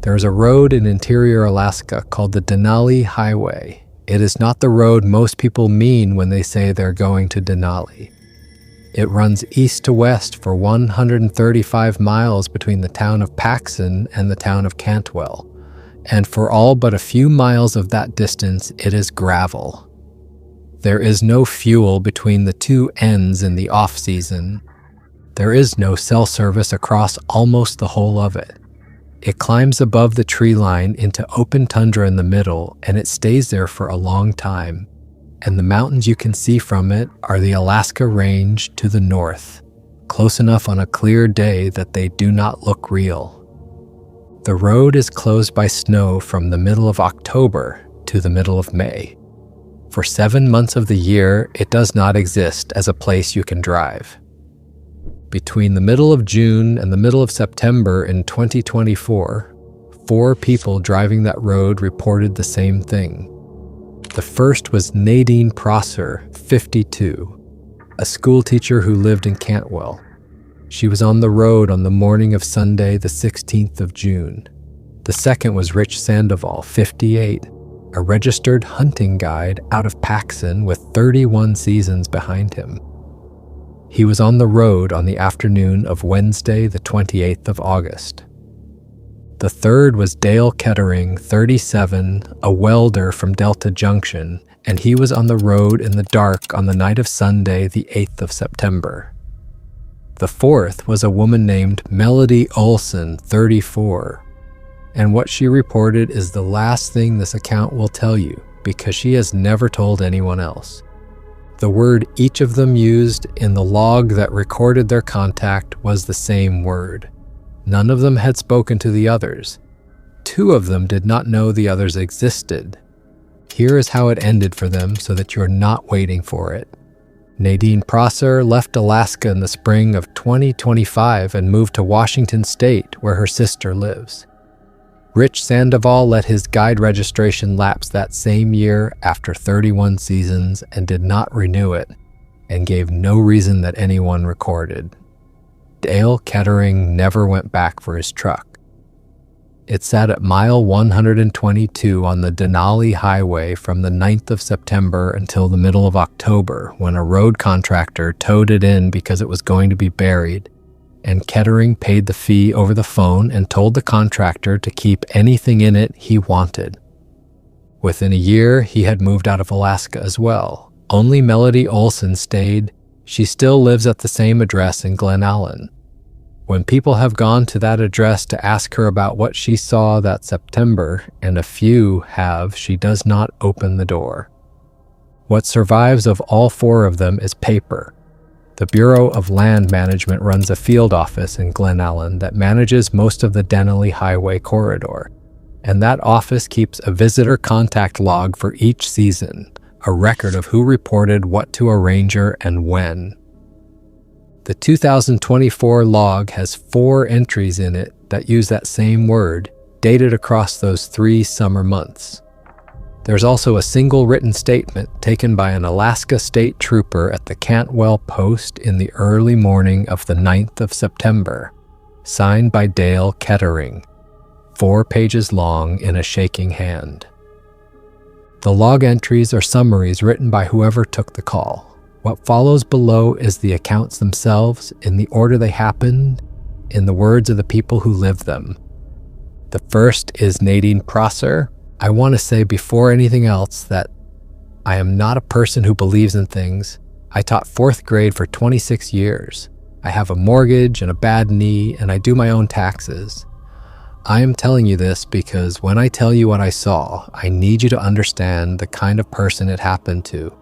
There is a road in interior Alaska called the Denali Highway. It is not the road most people mean when they say they're going to Denali. It runs east to west for 135 miles between the town of Paxson and the town of Cantwell, and for all but a few miles of that distance, it is gravel. There is no fuel between the two ends in the off-season. There is no cell service across almost the whole of it. It climbs above the tree line into open tundra in the middle, and it stays there for a long time. And the mountains you can see from it are the Alaska Range to the north, close enough on a clear day that they do not look real. The road is closed by snow from the middle of October to the middle of May. For 7 months of the year, it does not exist as a place you can drive. Between the middle of June and the middle of September in 2024, 4 people driving that road reported the same thing. The first was Nadine Prosser, 52, a schoolteacher who lived in Cantwell. She was on the road on the morning of Sunday, the 16th of June. The second was Rich Sandoval, 58, a registered hunting guide out of Paxson with 31 seasons behind him. He was on the road on the afternoon of Wednesday, the 28th of August. The third was Dale Kettering, 37, a welder from Delta Junction, and he was on the road in the dark on the night of Sunday, the 8th of September. The fourth was a woman named Melody Olson, 34, and what she reported is the last thing this account will tell you because she has never told anyone else. The word each of them used in the log that recorded their contact was the same word. None of them had spoken to the others. 2 of them did not know the others existed. Here is how it ended for them so that you're not waiting for it. Nadine Prosser left Alaska in the spring of 2025 and moved to Washington State, where her sister lives. Rich Sandoval let his guide registration lapse that same year after 31 seasons and did not renew it, and gave no reason that anyone recorded. Dale Kettering never went back for his truck. It sat at mile 122 on the Denali Highway from the 9th of September until the middle of October, when a road contractor towed it in because it was going to be buried, and Kettering paid the fee over the phone and told the contractor to keep anything in it he wanted. Within a year, he had moved out of Alaska as well. Only Melody Olson stayed. She still lives at the same address in Glen Allen. When people have gone to that address to ask her about what she saw that September, and a few have, she does not open the door. What survives of all 4 of them is paper. The Bureau of Land Management runs a field office in Glen Allen that manages most of the Denali Highway corridor, and that office keeps a visitor contact log for each season, a record of who reported what to a ranger and when. The 2024 log has 4 entries in it that use that same word, dated across those 3 summer months. There's also a single written statement taken by an Alaska State Trooper at the Cantwell post in the early morning of the 9th of September, signed by Dale Kettering, 4 pages long in a shaking hand. The log entries are summaries written by whoever took the call. What follows below is the accounts themselves in the order they happened, in the words of the people who lived them. The first is Nadine Prosser. I want to say before anything else that I am not a person who believes in things. I taught 4th grade for 26 years. I have a mortgage and a bad knee, and I do my own taxes. I am telling you this because when I tell you what I saw, I need you to understand the kind of person it happened to.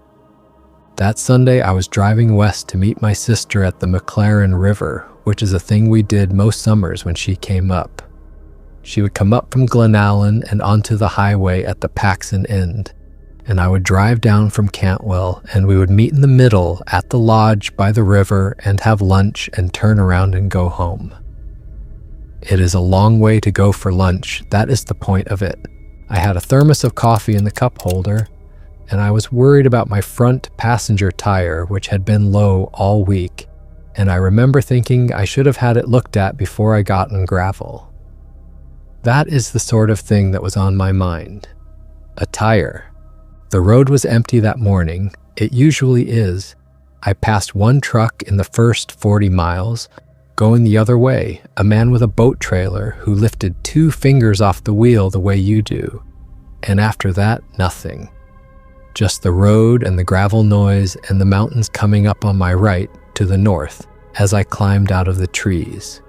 That Sunday, I was driving west to meet my sister at the Maclaren River, which is a thing we did most summers when she came up. She would come up from Glen Allen and onto the highway at the Paxson end, and I would drive down from Cantwell, and we would meet in the middle at the lodge by the river and have lunch and turn around and go home. It is a long way to go for lunch. That is the point of it. I had a thermos of coffee in the cup holder, and I was worried about my front passenger tire, which had been low all week, and I remember thinking I should have had it looked at before I got on gravel. That is the sort of thing that was on my mind. A tire. The road was empty that morning. It usually is. I passed one truck in the first 40 miles. Going the other way, a man with a boat trailer who lifted 2 fingers off the wheel the way you do. And after that, nothing. Just the road and the gravel noise and the mountains coming up on my right to the north as I climbed out of the trees.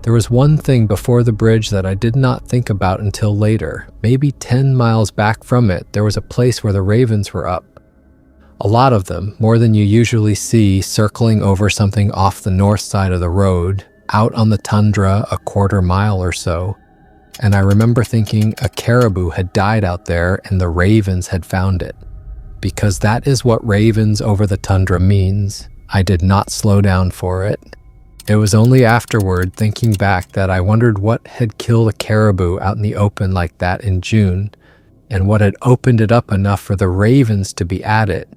There was one thing before the bridge that I did not think about until later. Maybe 10 miles back from it, there was a place where the ravens were up. A lot of them, more than you usually see, circling over something off the north side of the road, out on the tundra a quarter mile or so. And I remember thinking a caribou had died out there and the ravens had found it. Because that is what ravens over the tundra means. I did not slow down for it. It was only afterward, thinking back, that I wondered what had killed a caribou out in the open like that in June, and what had opened it up enough for the ravens to be at it,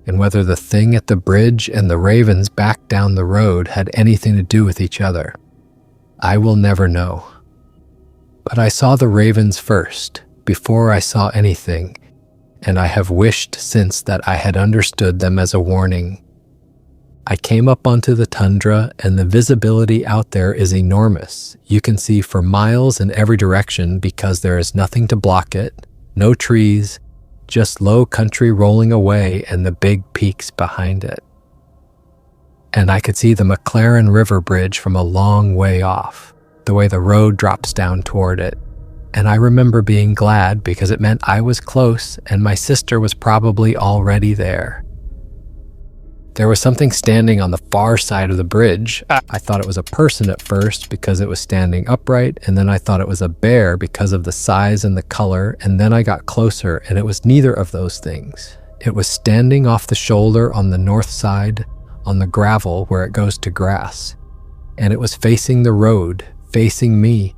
and whether the thing at the bridge and the ravens back down the road had anything to do with each other. I will never know. But I saw the ravens first, before I saw anything, and I have wished since that I had understood them as a warning. I came up onto the tundra, and the visibility out there is enormous. You can see for miles in every direction because there is nothing to block it, no trees, just low country rolling away and the big peaks behind it. And I could see the Maclaren River bridge from a long way off, the way the road drops down toward it. And I remember being glad because it meant I was close and my sister was probably already there. There was something standing on the far side of the bridge. I thought it was a person at first because it was standing upright, and then I thought it was a bear because of the size and the color, and then I got closer and it was neither of those things. It was standing off the shoulder on the north side, on the gravel where it goes to grass. And it was facing the road, facing me,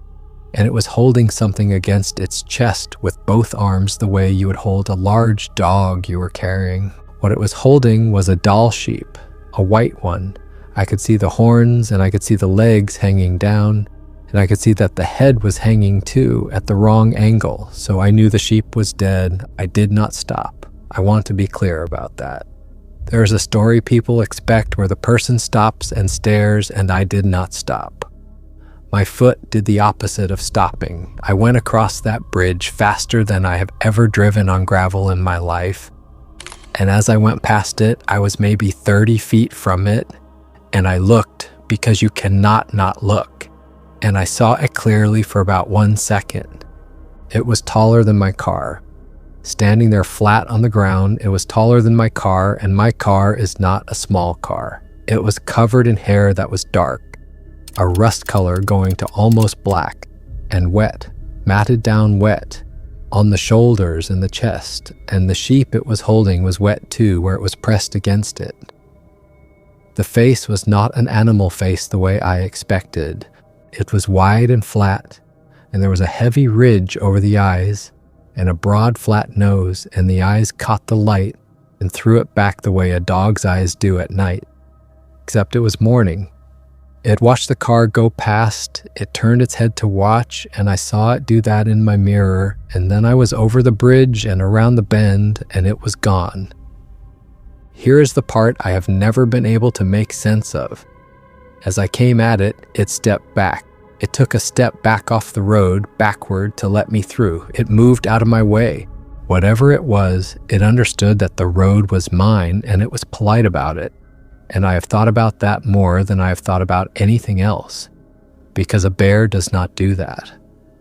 and it was holding something against its chest with both arms the way you would hold a large dog you were carrying. What it was holding was a Dall sheep, a white one. I could see the horns and I could see the legs hanging down, and I could see that the head was hanging too at the wrong angle, so I knew the sheep was dead. I did not stop. I want to be clear about that. There is a story people expect where the person stops and stares, and I did not stop. My foot did the opposite of stopping. I went across that bridge faster than I have ever driven on gravel in my life. And as I went past it, I was maybe 30 feet from it, and I looked because you cannot not look. And I saw it clearly for about 1 second. It was taller than my car. Standing there flat on the ground, it was taller than my car, and my car is not a small car. It was covered in hair that was dark, a rust color going to almost black, and wet, matted down wet, on the shoulders and the chest, and the sheep it was holding was wet too where it was pressed against it. The face was not an animal face the way I expected. It was wide and flat, and there was a heavy ridge over the eyes, and a broad flat nose, and the eyes caught the light and threw it back the way a dog's eyes do at night. Except it was morning. It watched the car go past, it turned its head to watch, and I saw it do that in my mirror, and then I was over the bridge and around the bend, and it was gone. Here is the part I have never been able to make sense of. As I came at it, it stepped back. It took a step back off the road, backward, to let me through. It moved out of my way. Whatever it was, it understood that the road was mine, and it was polite about it. And I have thought about that more than I have thought about anything else, because a bear does not do that.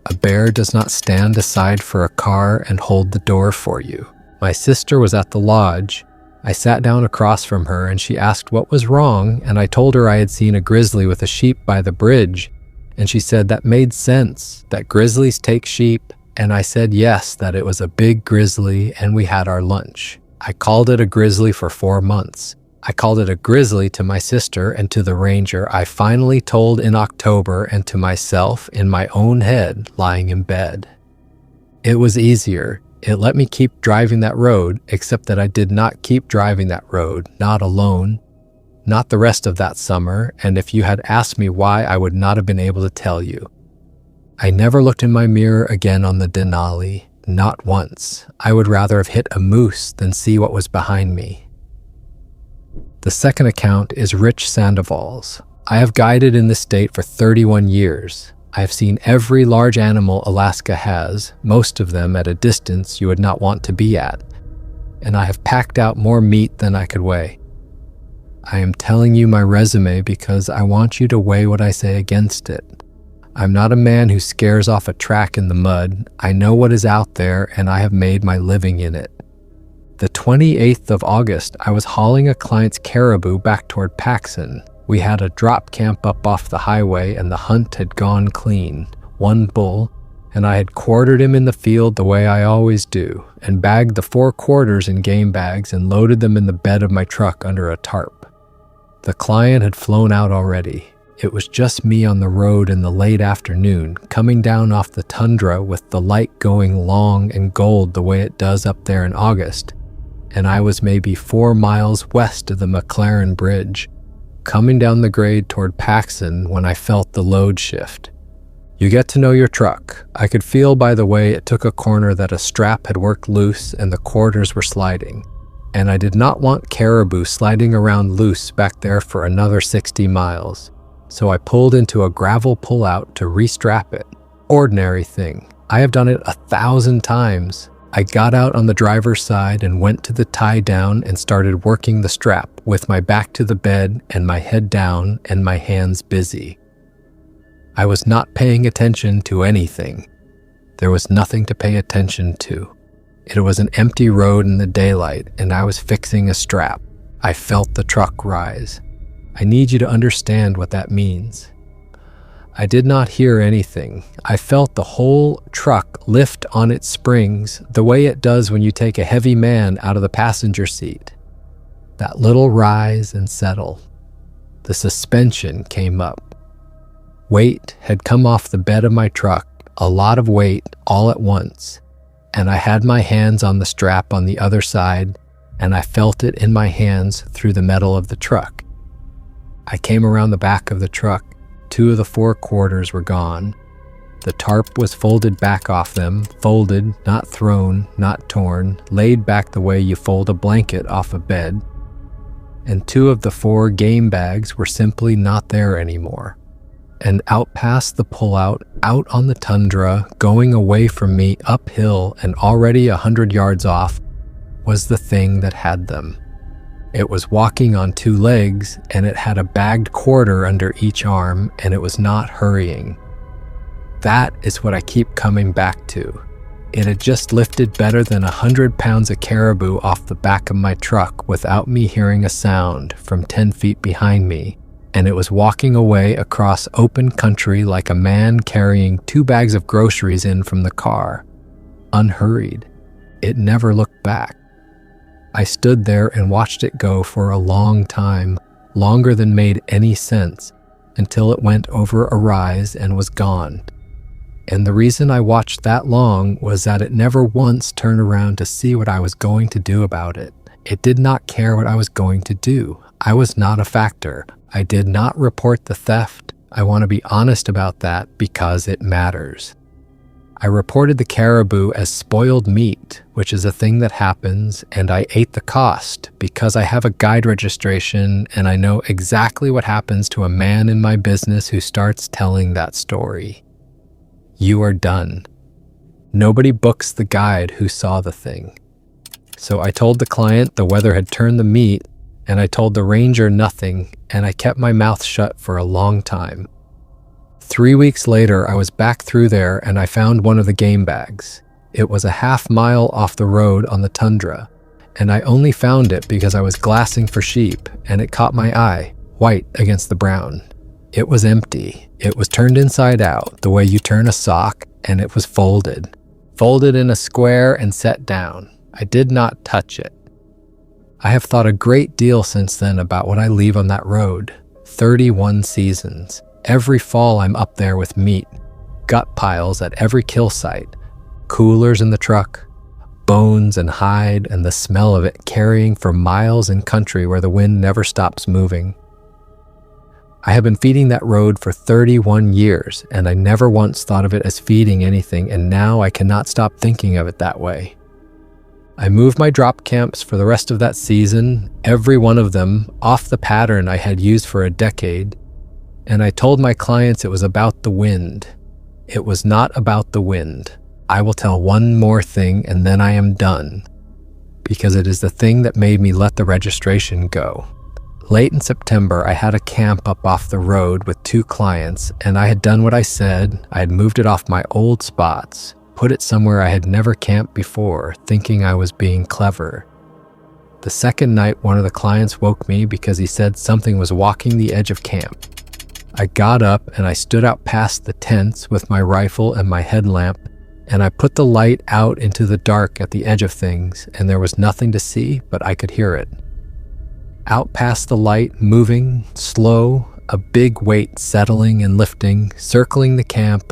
A bear does not stand aside for a car and hold the door for you. My sister was at the lodge. I sat down across from her and she asked what was wrong, and I told her I had seen a grizzly with a sheep by the bridge, and she said that made sense, that grizzlies take sheep, and I said yes, that it was a big grizzly, and we had our lunch. I called it a grizzly for 4 months. I called it a grizzly to my sister and to the ranger I finally told in October, and to myself in my own head lying in bed. It was easier. It let me keep driving that road, except that I did not keep driving that road, not alone, not the rest of that summer, and if you had asked me why, I would not have been able to tell you. I never looked in my mirror again on the Denali, not once. I would rather have hit a moose than see what was behind me. The second account is Rich Sandoval's. I have guided in this state for 31 years. I have seen every large animal Alaska has, most of them at a distance you would not want to be at, and I have packed out more meat than I could weigh. I am telling you my resume because I want you to weigh what I say against it. I'm not a man who scares off a track in the mud. I know what is out there, and I have made my living in it. The 28th of August, I was hauling a client's caribou back toward Paxson. We had a drop camp up off the highway, and the hunt had gone clean. One bull, and I had quartered him in the field the way I always do, and bagged the 4 quarters in game bags and loaded them in the bed of my truck under a tarp. The client had flown out already. It was just me on the road in the late afternoon, coming down off the tundra with the light going long and gold the way it does up there in August, and I was maybe 4 miles west of the Maclaren Bridge, coming down the grade toward Paxson when I felt the load shift. You get to know your truck. I could feel by the way it took a corner that a strap had worked loose and the quarters were sliding, and I did not want caribou sliding around loose back there for another 60 miles. So I pulled into a gravel pullout to restrap it. Ordinary thing. I have done it 1,000 times. I got out on the driver's side and went to the tie down and started working the strap with my back to the bed and my head down and my hands busy. I was not paying attention to anything. There was nothing to pay attention to. It was an empty road in the daylight, and I was fixing a strap. I felt the truck rise. I need you to understand what that means. I did not hear anything. I felt the whole truck lift on its springs the way it does when you take a heavy man out of the passenger seat. That little rise and settle. The suspension came up. Weight had come off the bed of my truck, a lot of weight all at once, and I had my hands on the strap on the other side, and I felt it in my hands through the metal of the truck. I came around the back of the truck. 2 of the 4 quarters were gone. The tarp was folded back off them, folded, not thrown, not torn, laid back the way you fold a blanket off a bed. And 2 of the 4 game bags were simply not there anymore. And out past the pullout, out on the tundra, going away from me uphill and already 100 yards off, was the thing that had them. It was walking on 2 legs, and it had a bagged quarter under each arm, and it was not hurrying. That is what I keep coming back to. It had just lifted better than 100 pounds of caribou off the back of my truck without me hearing a sound from 10 feet behind me, and it was walking away across open country like a man carrying 2 bags of groceries in from the car, unhurried. It never looked back. I stood there and watched it go for a long time, longer than made any sense, until it went over a rise and was gone. And the reason I watched that long was that it never once turned around to see what I was going to do about it. It did not care what I was going to do. I was not a factor. I did not report the theft. I want to be honest about that because it matters. I reported the caribou as spoiled meat, which is a thing that happens, and I ate the cost because I have a guide registration and I know exactly what happens to a man in my business who starts telling that story. You are done. Nobody books the guide who saw the thing. So I told the client the weather had turned the meat, and I told the ranger nothing, and I kept my mouth shut for a long time. 3 weeks later, I was back through there and I found one of the game bags. It was a half-mile off the road on the tundra, and I only found it because I was glassing for sheep, and it caught my eye, white against the brown. It was empty. It was turned inside out, the way you turn a sock, and it was folded. Folded in a square and set down. I did not touch it. I have thought a great deal since then about what I leave on that road. 31 seasons. Every fall I'm up there with meat, gut piles at every kill site, coolers in the truck, bones and hide and the smell of it carrying for miles in country where the wind never stops moving. I have been feeding that road for 31 years, and I never once thought of it as feeding anything, and now I cannot stop thinking of it that way. I moved my drop camps for the rest of that season, every one of them off the pattern I had used for a decade, and I told my clients it was about the wind. It was not about the wind. I will tell one more thing and then I am done, because it is the thing that made me let the registration go. Late in September, I had a camp up off the road with 2 clients, and I had done what I said. I had moved it off my old spots, put it somewhere I had never camped before, thinking I was being clever. The second night, one of the clients woke me because he said something was walking the edge of camp. I got up and I stood out past the tents with my rifle and my headlamp, and I put the light out into the dark at the edge of things, and there was nothing to see, but I could hear it. Out past the light, moving, slow, a big weight settling and lifting, circling the camp,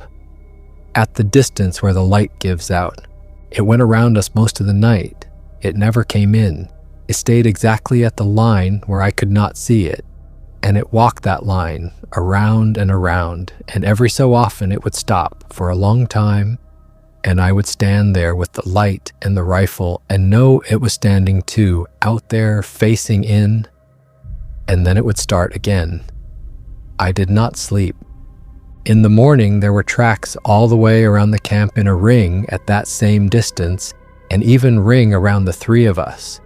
at the distance where the light gives out. It went around us most of the night. It never came in. It stayed exactly at the line where I could not see it, and it walked that line around and around, and every so often it would stop for a long time, and I would stand there with the light and the rifle and know it was standing too, out there facing in, and then it would start again. I did not sleep. In the morning, there were tracks all the way around the camp in a ring at that same distance, and even ring around the 3 of us.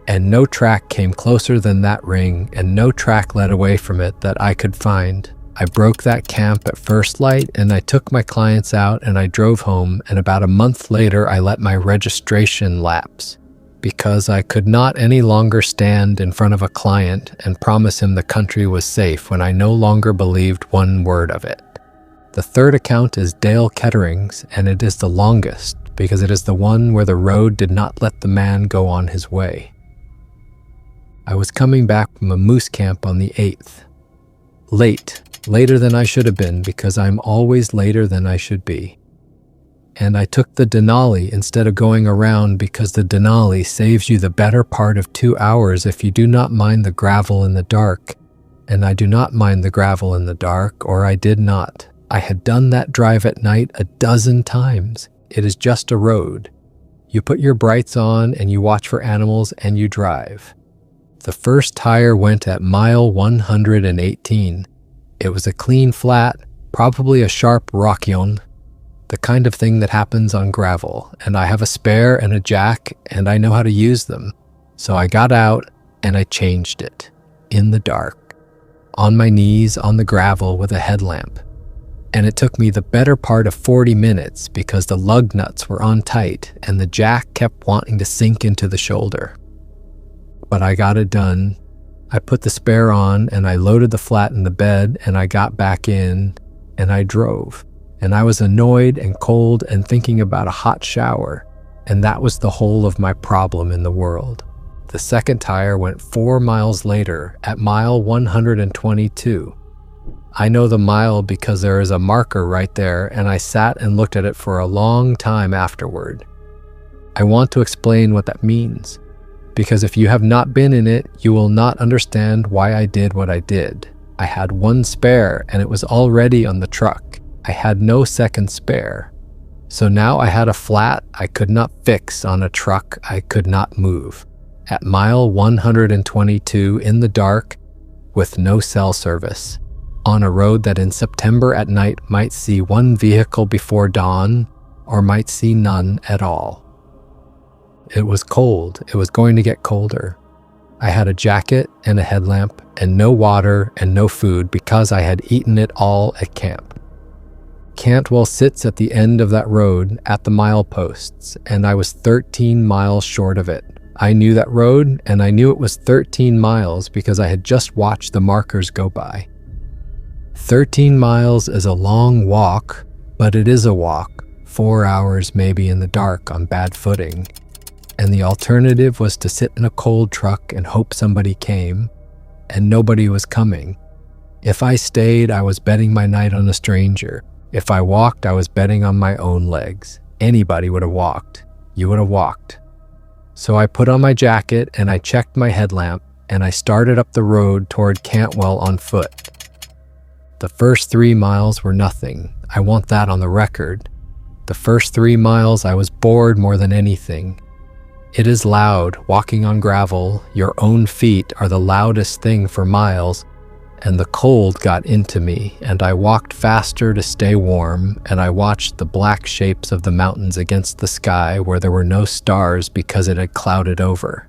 And no track came closer than that ring, and no track led away from it that I could find. I broke that camp at first light, and I took my clients out and I drove home, and about a month later I let my registration lapse because I could not any longer stand in front of a client and promise him the country was safe when I no longer believed one word of it. The third account is Dale Kettering's, and it is the longest because it is the one where the road did not let the man go on his way. I was coming back from a moose camp on the 8th. Later than I should have been, because I'm always later than I should be. And I took the Denali instead of going around because the Denali saves you the better part of 2 hours if you do not mind the gravel in the dark. And I do not mind the gravel in the dark, or I did not. I had done that drive at night a dozen times. It is just a road. You put your brights on and you watch for animals and you drive. The first tire went at mile 118. It was a clean flat, probably a sharp rockion, the kind of thing that happens on gravel, and I have a spare and a jack, and I know how to use them. So I got out and I changed it, in the dark, on my knees on the gravel with a headlamp. And it took me the better part of 40 minutes because the lug nuts were on tight and the jack kept wanting to sink into the shoulder. But I got it done. I put the spare on and I loaded the flat in the bed and I got back in and I drove. And I was annoyed and cold and thinking about a hot shower. And that was the whole of my problem in the world. The second tire went 4 miles later at mile 122. I know the mile because there is a marker right there, and I sat and looked at it for a long time afterward. I want to explain what that means, because if you have not been in it, you will not understand why I did what I did. I had 1 spare, and it was already on the truck. I had no second spare. So now I had a flat I could not fix on a truck I could not move. At mile 122 in the dark, with no cell service, on a road that in September at night might see 1 vehicle before dawn, or might see none at all. It was cold. It was going to get colder. I had a jacket and a headlamp and no water and no food because I had eaten it all at camp. Cantwell sits at the end of that road at the mileposts, and I was 13 miles short of it. I knew that road, and I knew it was 13 miles because I had just watched the markers go by. 13 miles is a long walk, but it is a walk, 4 hours maybe in the dark on bad footing. And the alternative was to sit in a cold truck and hope somebody came, and nobody was coming. If I stayed, I was betting my night on a stranger. If I walked, I was betting on my own legs. Anybody would have walked. You would have walked. So I put on my jacket and I checked my headlamp and I started up the road toward Cantwell on foot. The first 3 miles were nothing. I want that on the record. The first 3 miles I was bored more than anything. It is loud, walking on gravel. Your own feet are the loudest thing for miles, and the cold got into me, and I walked faster to stay warm, and I watched the black shapes of the mountains against the sky where there were no stars because it had clouded over.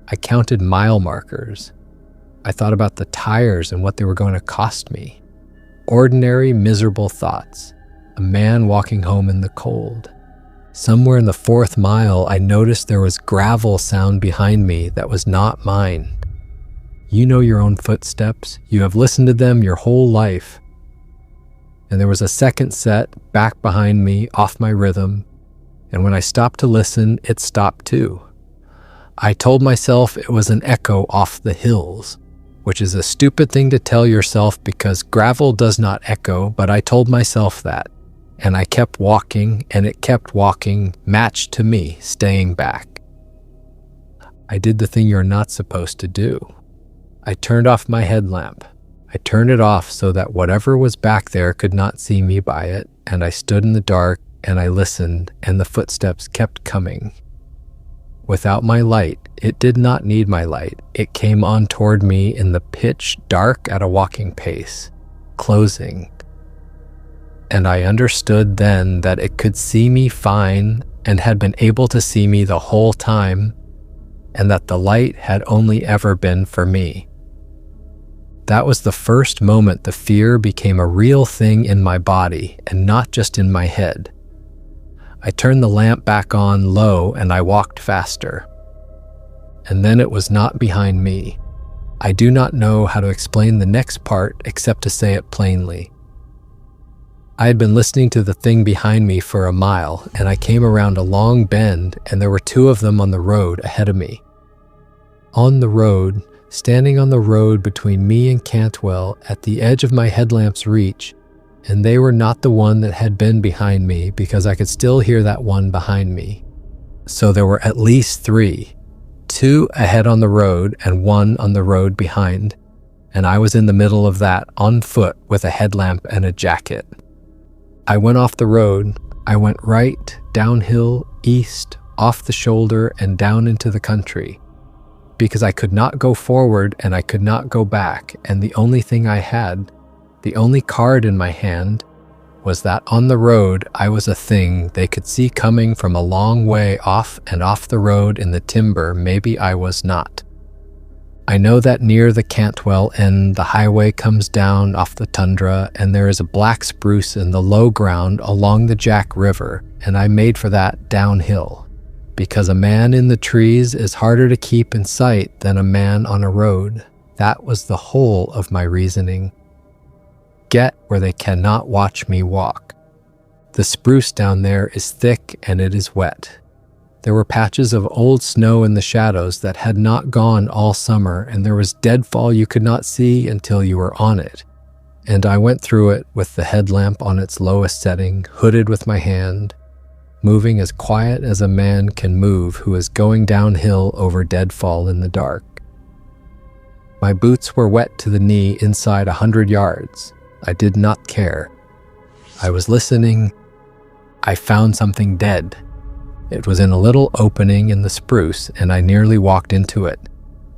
I counted mile markers. I thought about the tires and what they were going to cost me. Ordinary, miserable thoughts. A man walking home in the cold. Somewhere in the 4th mile, I noticed there was gravel sound behind me that was not mine. You know your own footsteps. You have listened to them your whole life. And there was a second set back behind me, off my rhythm. And when I stopped to listen, it stopped too. I told myself it was an echo off the hills, which is a stupid thing to tell yourself because gravel does not echo, but I told myself that. And I kept walking, and it kept walking, matched to me, staying back. I did the thing you're not supposed to do. I turned off my headlamp. I turned it off so that whatever was back there could not see me by it, and I stood in the dark, and I listened, and the footsteps kept coming. Without my light, it did not need my light. It came on toward me in the pitch dark at a walking pace, closing. And I understood then that it could see me fine and had been able to see me the whole time, and that the light had only ever been for me. That was the first moment the fear became a real thing in my body and not just in my head. I turned the lamp back on low and I walked faster. And then it was not behind me. I do not know how to explain the next part except to say it plainly. I had been listening to the thing behind me for a mile, and I came around a long bend, and there were 2 of them on the road ahead of me. On the road, standing on the road between me and Cantwell at the edge of my headlamp's reach, and they were not the one that had been behind me because I could still hear that one behind me. So there were at least 3, 2 ahead on the road and 1 on the road behind, and I was in the middle of that on foot with a headlamp and a jacket. I went off the road. I went right, downhill, east, off the shoulder, and down into the country. Because I could not go forward and I could not go back, and the only thing I had, the only card in my hand, was that on the road I was a thing they could see coming from a long way off, and off the road in the timber maybe I was not. I know that near the Cantwell end, the highway comes down off the tundra, and there is a black spruce in the low ground along the Jack River, and I made for that downhill, because a man in the trees is harder to keep in sight than a man on a road. That was the whole of my reasoning. Get where they cannot watch me walk. The spruce down there is thick and it is wet. There were patches of old snow in the shadows that had not gone all summer, and there was deadfall you could not see until you were on it. And I went through it with the headlamp on its lowest setting, hooded with my hand, moving as quiet as a man can move who is going downhill over deadfall in the dark. My boots were wet to the knee inside 100 yards. I did not care. I was listening. I found something dead. It was in a little opening in the spruce, and I nearly walked into it.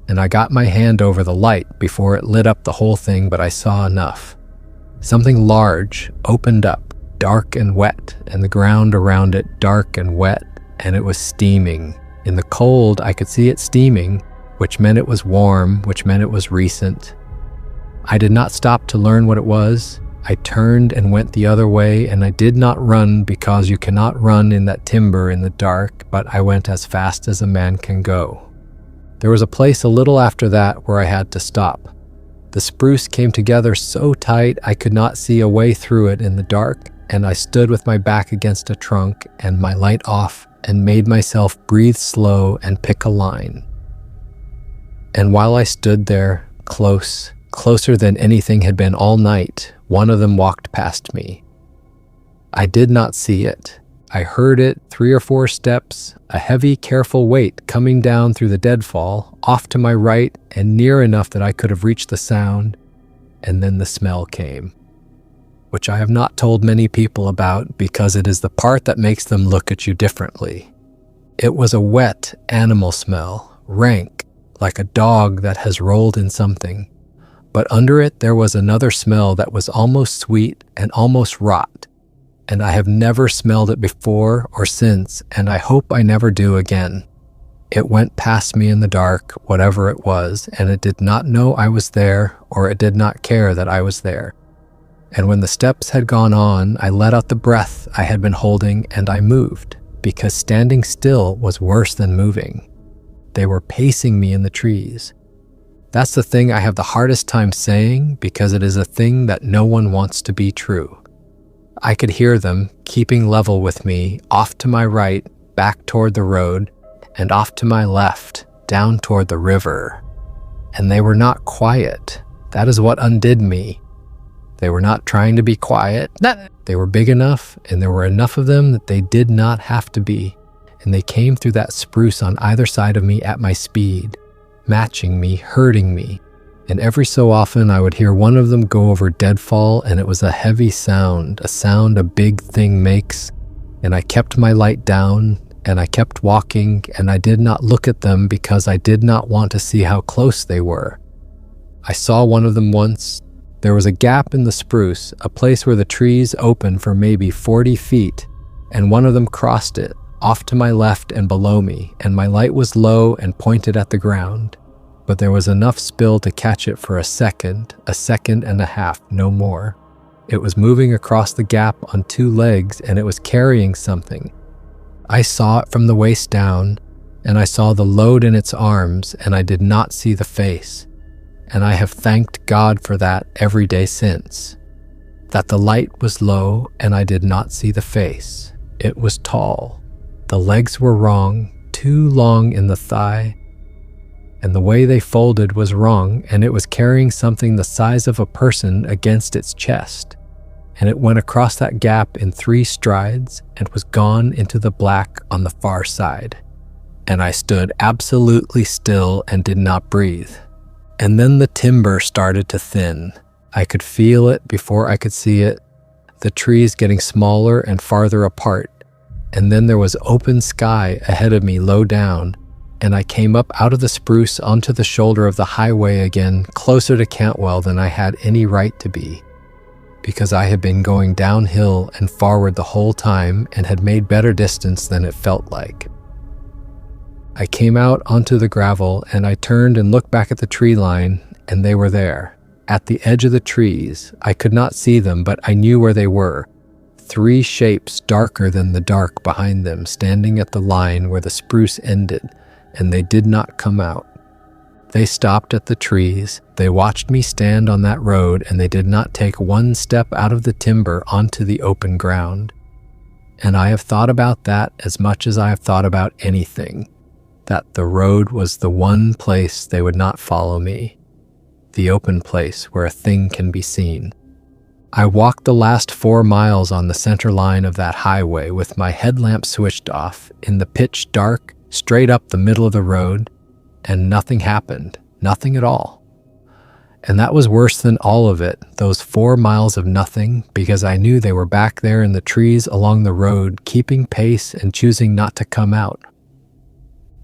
And I got my hand over the light before it lit up the whole thing, but I saw enough. Something large opened up, dark and wet, and the ground around it dark and wet, and it was steaming. In the cold, I could see it steaming, which meant it was warm, which meant it was recent. I did not stop to learn what it was. I turned and went the other way, and I did not run because you cannot run in that timber in the dark, but I went as fast as a man can go. There was a place a little after that where I had to stop. The spruce came together so tight I could not see a way through it in the dark, and I stood with my back against a trunk and my light off and made myself breathe slow and pick a line. And while I stood there, closer than anything had been all night, one of them walked past me. I did not see it. I heard it 3 or 4 steps, a heavy, careful weight coming down through the deadfall, off to my right and near enough that I could have reached the sound, and then the smell came, which I have not told many people about because it is the part that makes them look at you differently. It was a wet animal smell, rank, like a dog that has rolled in something. But under it there was another smell that was almost sweet and almost rot, and I have never smelled it before or since, and I hope I never do again. It went past me in the dark, whatever it was, and it did not know I was there, or it did not care that I was there. And when the steps had gone on, I let out the breath I had been holding, and I moved, because standing still was worse than moving. They were pacing me in the trees. That's the thing I have the hardest time saying, because it is a thing that no one wants to be true. I could hear them, keeping level with me, off to my right, back toward the road, and off to my left, down toward the river. And they were not quiet. That is what undid me. They were not trying to be quiet. They were big enough, and there were enough of them that they did not have to be. And they came through that spruce on either side of me at my speed, matching me, hurting me. And every so often I would hear one of them go over deadfall, and it was a heavy sound, a sound a big thing makes. And I kept my light down, and I kept walking, and I did not look at them because I did not want to see how close they were. I saw one of them once. There was a gap in the spruce, a place where the trees opened for maybe 40 feet, and one of them crossed it, off to my left and below me, and my light was low and pointed at the ground. But there was enough spill to catch it for a second and a half, no more. It was moving across the gap on 2 legs, and it was carrying something. I saw it from the waist down, and I saw the load in its arms, and I did not see the face. And I have thanked God for that every day since. That the light was low, and I did not see the face. It was tall. The legs were wrong, too long in the thigh, and the way they folded was wrong, and it was carrying something the size of a person against its chest. And it went across that gap in 3 strides and was gone into the black on the far side. And I stood absolutely still and did not breathe. And then the timber started to thin. I could feel it before I could see it, the trees getting smaller and farther apart. And then there was open sky ahead of me low down, and I came up out of the spruce onto the shoulder of the highway again, closer to Cantwell than I had any right to be, because I had been going downhill and forward the whole time and had made better distance than it felt like. I came out onto the gravel, and I turned and looked back at the tree line, and they were there, at the edge of the trees. I could not see them, but I knew where they were. 3 shapes darker than the dark behind them, standing at the line where the spruce ended, and they did not come out. They stopped at the trees. They watched me stand on that road, and they did not take 1 step out of the timber onto the open ground. And I have thought about that as much as I have thought about anything. That the road was the one place they would not follow me, the open place where a thing can be seen. I walked the last 4 miles on the center line of that highway with my headlamp switched off, in the pitch dark, straight up the middle of the road, and nothing happened, nothing at all. And that was worse than all of it, those 4 miles of nothing, because I knew they were back there in the trees along the road, keeping pace and choosing not to come out.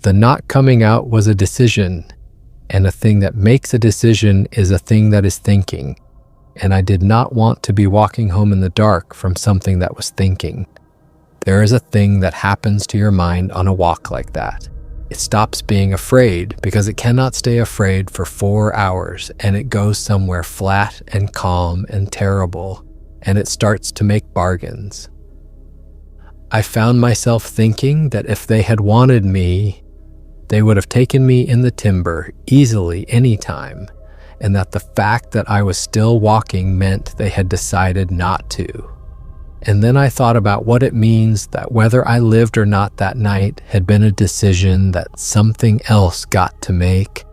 The not coming out was a decision, and a thing that makes a decision is a thing that is thinking, and I did not want to be walking home in the dark from something that was thinking. There is a thing that happens to your mind on a walk like that. It stops being afraid because it cannot stay afraid for 4 hours, and it goes somewhere flat and calm and terrible, and it starts to make bargains. I found myself thinking that if they had wanted me, they would have taken me in the timber easily anytime, and that the fact that I was still walking meant they had decided not to. And then I thought about what it means that whether I lived or not that night had been a decision that something else got to make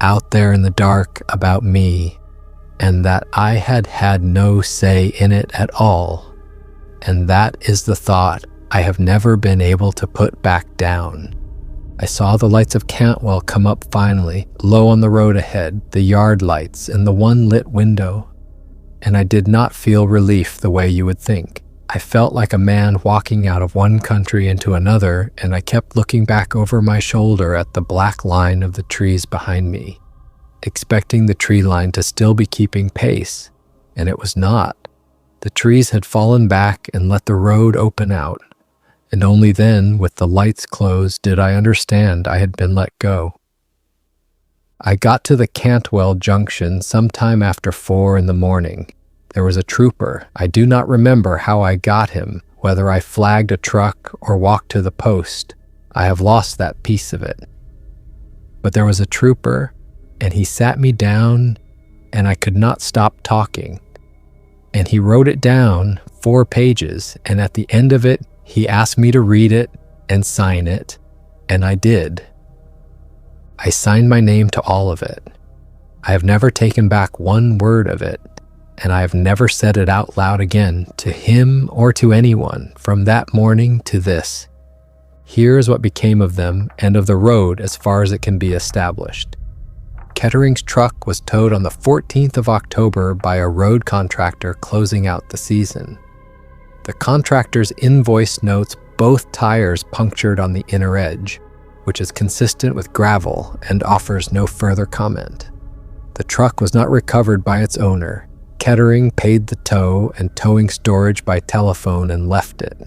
out there in the dark about me, and that I had had no say in it at all. And that is the thought I have never been able to put back down. I saw the lights of Cantwell come up finally, low on the road ahead, the yard lights and the 1 lit window, and I did not feel relief the way you would think. I felt like a man walking out of one country into another, and I kept looking back over my shoulder at the black line of the trees behind me, expecting the tree line to still be keeping pace, and it was not. The trees had fallen back and let the road open out, and only then, with the lights closed, did I understand I had been let go. I got to the Cantwell junction sometime after 4 in the morning. There was a trooper. I do not remember how I got him, whether I flagged a truck or walked to the post. I have lost that piece of it. But there was a trooper, and he sat me down, and I could not stop talking. And he wrote it down, 4 pages, and at the end of it, he asked me to read it and sign it, and I did. I signed my name to all of it. I have never taken back one word of it, and I have never said it out loud again to him or to anyone from that morning to this. Here is what became of them and of the road as far as it can be established. Kettering's truck was towed on the 14th of October by a road contractor closing out the season. The contractor's invoice notes both tires punctured on the inner edge, which is consistent with gravel and offers no further comment. The truck was not recovered by its owner. Kettering paid the tow and towing storage by telephone and left it.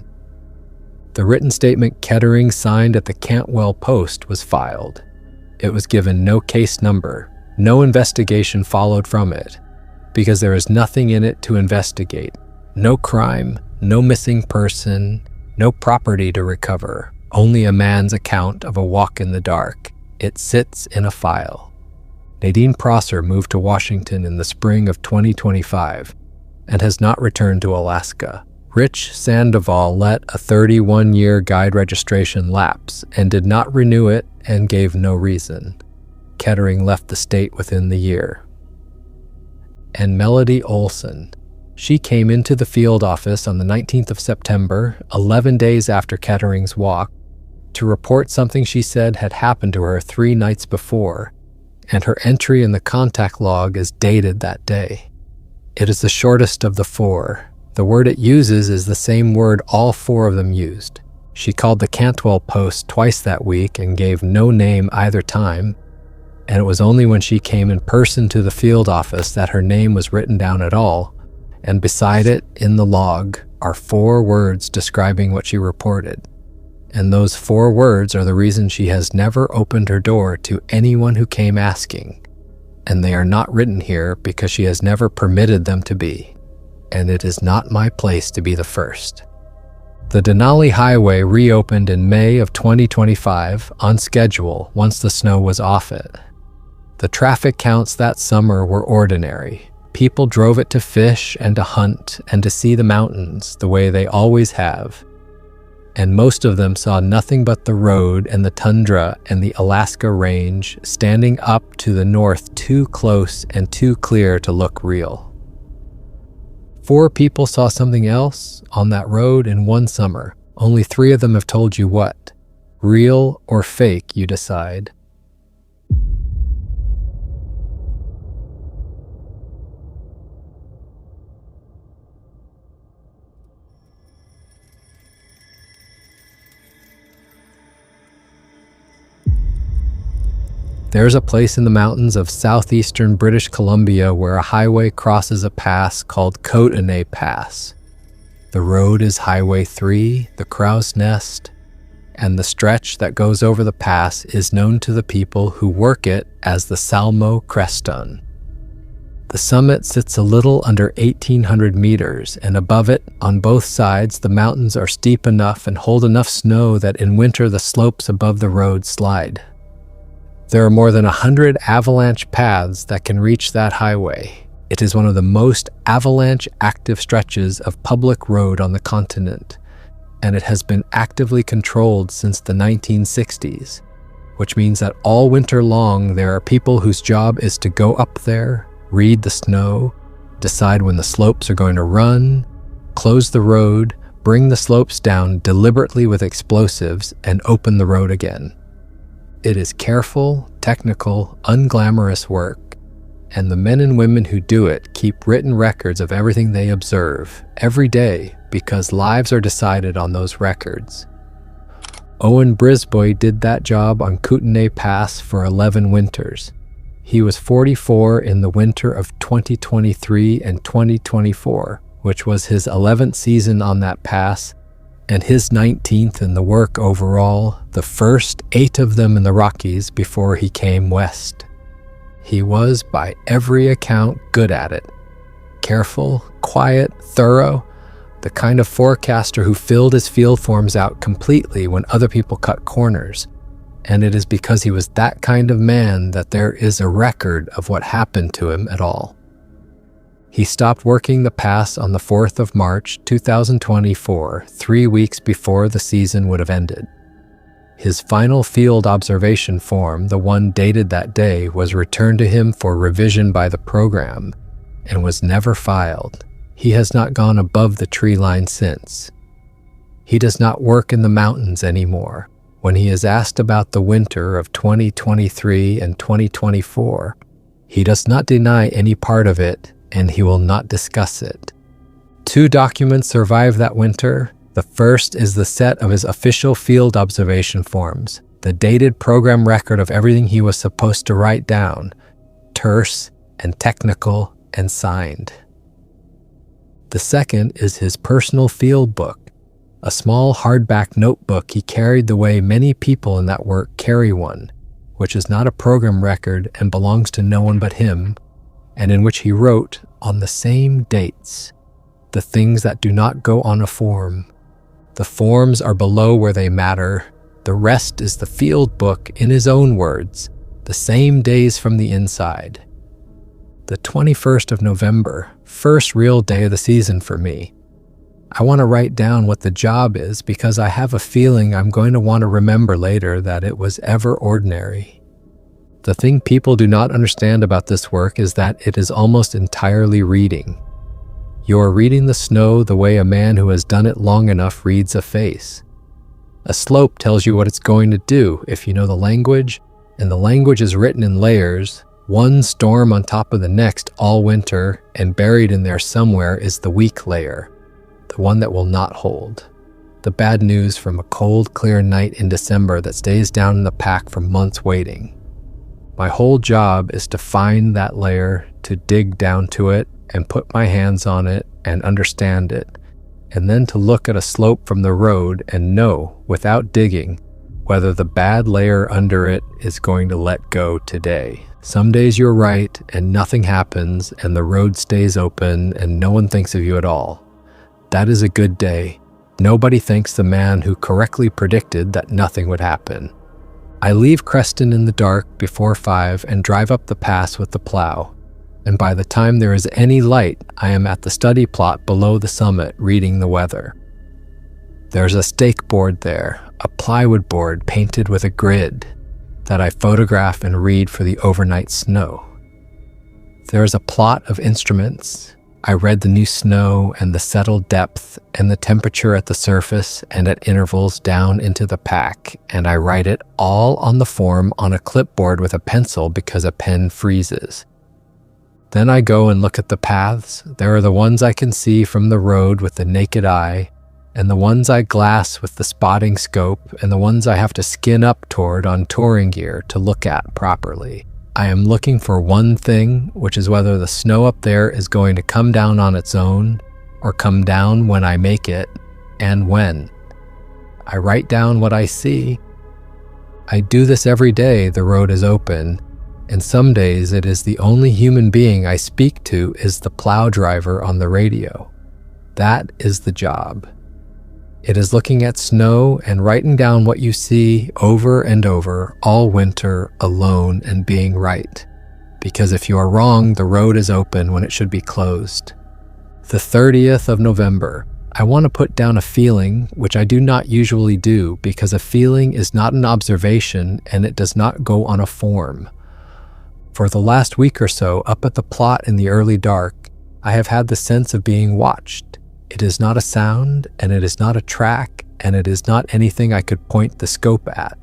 The written statement Kettering signed at the Cantwell post was filed. It was given no case number. No investigation followed from it, because there is nothing in it to investigate. No crime, no missing person, no property to recover, only a man's account of a walk in the dark. It sits in a file. Nadine Prosser moved to Washington in the spring of 2025 and has not returned to Alaska. Rich Sandoval let a 31-year guide registration lapse and did not renew it and gave no reason. Kettering left the state within the year. And Melody Olson. She came into the field office on the 19th of September, 11 days after Kettering's walk, to report something she said had happened to her 3 nights before, and her entry in the contact log is dated that day. It is the shortest of the 4. The word it uses is the same word all 4 of them used. She called the Cantwell post twice that week and gave no name either time, and it was only when she came in person to the field office that her name was written down at all, and beside it, in the log, are 4 words describing what she reported. And those 4 words are the reason she has never opened her door to anyone who came asking, and they are not written here because she has never permitted them to be, and it is not my place to be the first. The Denali Highway reopened in May of 2025 on schedule once the snow was off it. The traffic counts that summer were ordinary. People drove it to fish and to hunt and to see the mountains the way they always have. And most of them saw nothing but the road and the tundra and the Alaska Range standing up to the north too close and too clear to look real. 4 people saw something else on that road in one summer. Only 3 of them have told you what. Real or fake, you decide. There's a place in the mountains of southeastern British Columbia where a highway crosses a pass called Kootenay Pass. The road is Highway 3, the Crow's Nest, and the stretch that goes over the pass is known to the people who work it as the Salmo Creston. The summit sits a little under 1,800 meters, and above it, on both sides, the mountains are steep enough and hold enough snow that in winter the slopes above the road slide. There are more than 100 avalanche paths that can reach that highway. It is one of the most avalanche-active stretches of public road on the continent, and it has been actively controlled since the 1960s, which means that all winter long there are people whose job is to go up there, read the snow, decide when the slopes are going to run, close the road, bring the slopes down deliberately with explosives, and open the road again. It is careful, technical, unglamorous work, and the men and women who do it keep written records of everything they observe every day because lives are decided on those records. Owen Brisbois did that job on Kootenay Pass for 11 winters. He was 44 in the winter of 2023 and 2024, which was his 11th season on that pass, and his 19th in the work overall, the first 8 of them in the Rockies before he came west. He was, by every account, good at it. Careful, quiet, thorough, the kind of forecaster who filled his field forms out completely when other people cut corners. And it is because he was that kind of man that there is a record of what happened to him at all. He stopped working the pass on the 4th of March, 2024, 3 weeks before the season would have ended. His final field observation form, the one dated that day, was returned to him for revision by the program and was never filed. He has not gone above the tree line since. He does not work in the mountains anymore. When he is asked about the winter of 2023 and 2024, he does not deny any part of it, and he will not discuss it. 2 documents survive that winter. The first is the set of his official field observation forms, the dated program record of everything he was supposed to write down, terse and technical and signed. The second is his personal field book, a small hardback notebook he carried the way many people in that work carry one, which is not a program record and belongs to no one but him, and in which he wrote, on the same dates, the things that do not go on a form. The forms are below where they matter. The rest is the field book in his own words, the same days from the inside. The 21st of November, first real day of the season for me. I want to write down what the job is because I have a feeling I'm going to want to remember later that it was ever ordinary. The thing people do not understand about this work is that it is almost entirely reading. You are reading the snow the way a man who has done it long enough reads a face. A slope tells you what it's going to do if you know the language, and the language is written in layers, one storm on top of the next all winter, and buried in there somewhere is the weak layer, the one that will not hold. The bad news from a cold, clear night in December that stays down in the pack for months waiting. My whole job is to find that layer, to dig down to it, and put my hands on it and understand it, and then to look at a slope from the road and know, without digging, whether the bad layer under it is going to let go today. Some days you're right and nothing happens and the road stays open and no one thinks of you at all. That is a good day. Nobody thanks the man who correctly predicted that nothing would happen. I leave Creston in the dark before 5 and drive up the pass with the plow. And by the time there is any light, I am at the study plot below the summit reading the weather. There's a stake board there, a plywood board painted with a grid that I photograph and read for the overnight snow. There is a plot of instruments. I read the new snow and the settled depth and the temperature at the surface and at intervals down into the pack, and I write it all on the form on a clipboard with a pencil because a pen freezes. Then I go and look at the paths. There are the ones I can see from the road with the naked eye, and the ones I glass with the spotting scope, and the ones I have to skin up toward on touring gear to look at properly. I am looking for one thing, which is whether the snow up there is going to come down on its own, or come down when I make it, and when. I write down what I see. I do this every day the road is open, and some days it is the only human being I speak to is the plow driver on the radio. That is the job. It is looking at snow and writing down what you see over and over all winter alone and being right. Because if you are wrong, the road is open when it should be closed. The 30th of November. I want to put down a feeling, which I do not usually do because a feeling is not an observation and it does not go on a form. For the last week or so, up at the plot in the early dark, I have had the sense of being watched. It is not a sound, and it is not a track, and it is not anything I could point the scope at.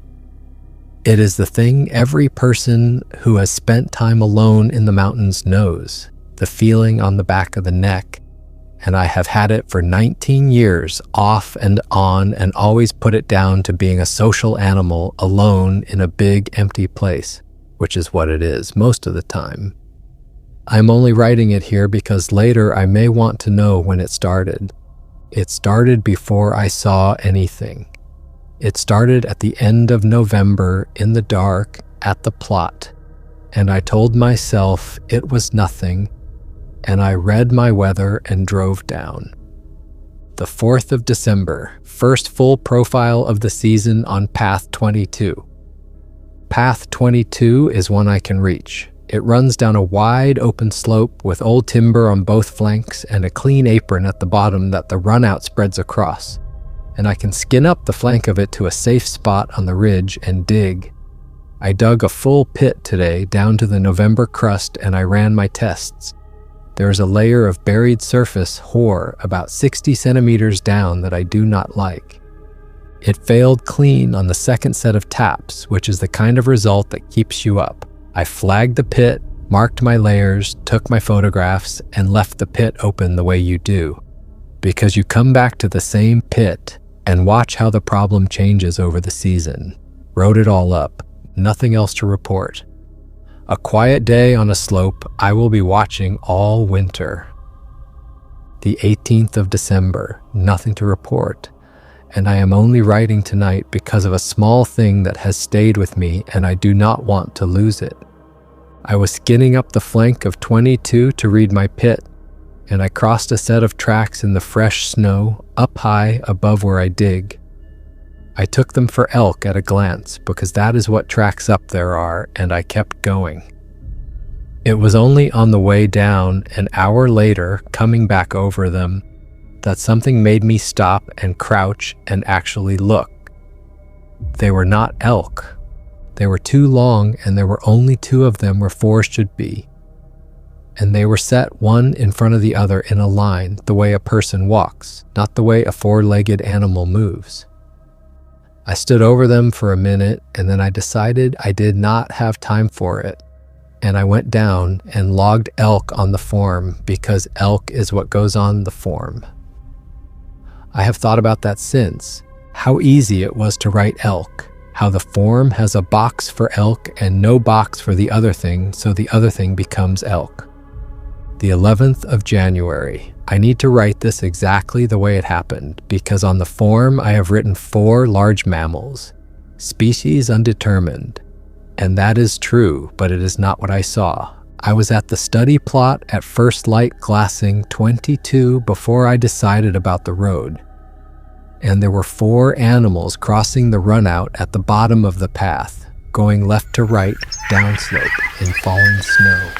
It is the thing every person who has spent time alone in the mountains knows, the feeling on the back of the neck, and I have had it for 19 years, off and on, and always put it down to being a social animal alone in a big empty place, which is what it is most of the time. I'm only writing it here because later I may want to know when it started. It started before I saw anything. It started at the end of November in the dark at the plot, and I told myself it was nothing, and I read my weather and drove down. The 4th of December, first full profile of the season on Path 22. Path 22 is one I can reach. It runs down a wide open slope with old timber on both flanks and a clean apron at the bottom that the runout spreads across, and I can skin up the flank of it to a safe spot on the ridge and dig. I dug a full pit today down to the November crust and I ran my tests. There is a layer of buried surface hoar about 60 centimeters down that I do not like. It failed clean on the second set of taps, which is the kind of result that keeps you up. I flagged the pit, marked my layers, took my photographs, and left the pit open the way you do. Because you come back to the same pit and watch how the problem changes over the season. Wrote it all up, nothing else to report. A quiet day on a slope I will be watching all winter. The 18th of December, nothing to report. And I am only writing tonight because of a small thing that has stayed with me and I do not want to lose it. I was skinning up the flank of 22 to read my pit, and I crossed a set of tracks in the fresh snow up high above where I dig. I took them for elk at a glance because that is what tracks up there are, and I kept going. It was only on the way down, an hour later, coming back over them, that something made me stop and crouch and actually look. They were not elk. They were too long, and there were only 2 of them where 4 should be. And they were set one in front of the other in a line, the way a person walks, not the way a 4-legged animal moves. I stood over them for a minute, and then I decided I did not have time for it. And I went down and logged elk on the form because elk is what goes on the form. I have thought about that since, how easy it was to write elk, how the form has a box for elk and no box for the other thing, so the other thing becomes elk. The 11th of January. I need to write this exactly the way it happened, because on the form I have written 4 large mammals, species undetermined. And that is true, but it is not what I saw. I was at the study plot at first light glassing 22 before I decided about the road. And there were 4 animals crossing the runout at the bottom of the path, going left to right, downslope, in falling snow.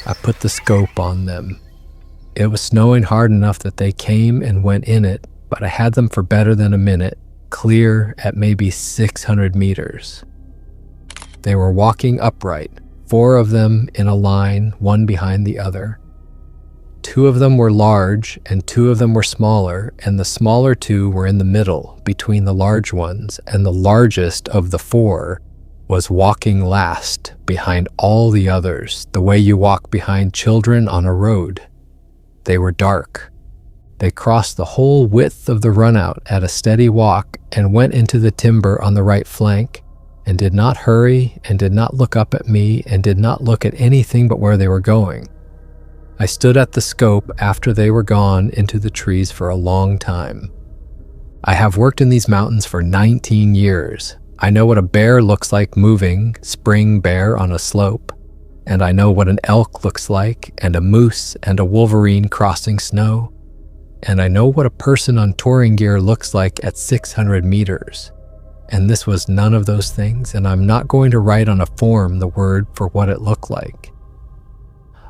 I put the scope on them. It was snowing hard enough that they came and went in it, but I had them for better than a minute, clear at maybe 600 meters. They were walking upright, 4 of them in a line, one behind the other. 2 of them were large and 2 of them were smaller, and the smaller 2 were in the middle between the large ones, and the largest of the 4 was walking last behind all the others, the way you walk behind children on a road. They were dark. They crossed the whole width of the runout at a steady walk and went into the timber on the right flank, and did not hurry and did not look up at me and did not look at anything but where they were going. I stood at the scope after they were gone into the trees for a long time. I have worked in these mountains for 19 years. I know what a bear looks like moving, spring bear on a slope, and I know what an elk looks like, and a moose and a wolverine crossing snow, and I know what a person on touring gear looks like at 600 meters. And this was none of those things, and I'm not going to write on a form the word for what it looked like.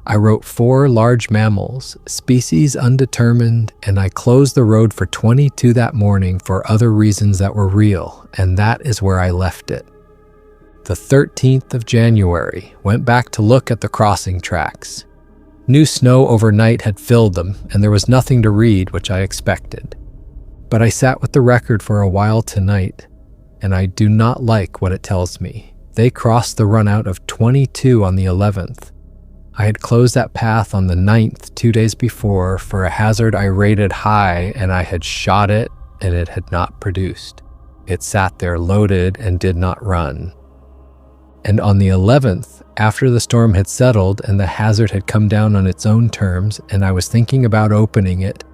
I wrote 4 large mammals, species undetermined, and I closed the road for 22 that morning for other reasons that were real, and that is where I left it. The 13th of January, went back to look at the crossing tracks. New snow overnight had filled them, and there was nothing to read, which I expected. But I sat with the record for a while tonight, and I do not like what it tells me. They crossed the run out of 22 on the 11th. I had closed that path on the 9th 2 days before for a hazard I rated high, and I had shot it and it had not produced. It sat there loaded and did not run. And on the 11th, after the storm had settled and the hazard had come down on its own terms and I was thinking about opening it,